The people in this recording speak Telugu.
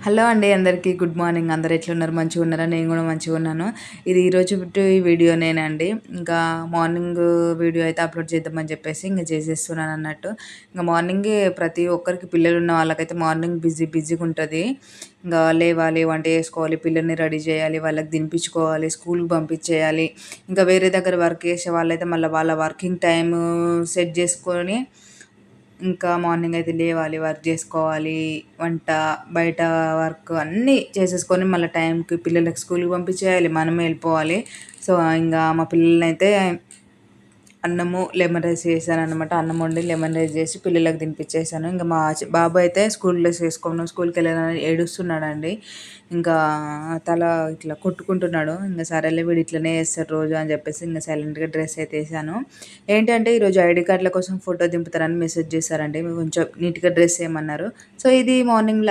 హలో అండి అందరికీ గుడ్ మార్నింగ్. అందరు ఎట్లున్నారు? మంచిగా ఉన్నారా? నేను కూడా మంచిగా ఉన్నాను. ఇది ఈరోజు వీడియోనేనండి. ఇంకా మార్నింగ్ వీడియో అయితే అప్లోడ్ చేద్దామని చెప్పేసి ఇంకా చేసేస్తున్నాను అన్నట్టు. ఇంకా మార్నింగే ప్రతి ఒక్కరికి పిల్లలు ఉన్న వాళ్ళకైతే మార్నింగ్ బిజీగా ఉంటుంది. ఇంకా లేవాలి, వంట చేసుకోవాలి, పిల్లల్ని రెడీ చేయాలి, వాళ్ళకి తినిపించుకోవాలి, స్కూల్కి పంపించేయాలి. ఇంకా వేరే దగ్గర వర్క్ చేసే వాళ్ళైతే మళ్ళీ వాళ్ళ వర్కింగ్ టైం సెట్ చేసుకొని ఇంకా మార్నింగ్ అయితే లేవాలి, వర్క్ చేసుకోవాలి, వంట, బయట వర్క్ అన్నీ చేసేసుకొని మళ్ళీ టైంకి పిల్లలకి స్కూల్కి పంపించేయాలి, మనమే వెళ్ళిపోవాలి. సో ఇంకా మా పిల్లలనైతే అన్నము లెమన్ రైస్ చేశాననమాట. అన్నం వండి లెమన్ రైస్ చేసి పిల్లలకు తినిపించేసాను. ఇంకా మా బాబు అయితే స్కూల్ డ్రెస్ వేసుకోను, స్కూల్కి వెళ్ళాలని ఏడుస్తున్నాడండి. ఇంకా తల ఇట్లా కొట్టుకుంటున్నాడు. ఇంకా సరేలే వీడు ఇట్లనే చేస్తాడు రోజు అని చెప్పేసి ఇంకా సైలెంట్గా డ్రెస్ అయితే వేసాను. ఏంటంటే ఈరోజు ఐడి కార్డుల కోసం ఫోటో దింపుతారని మెసేజ్ చేశారండి. కొంచెం నీట్గా డ్రెస్ వేయమన్నారు. సో ఇది మార్నింగ్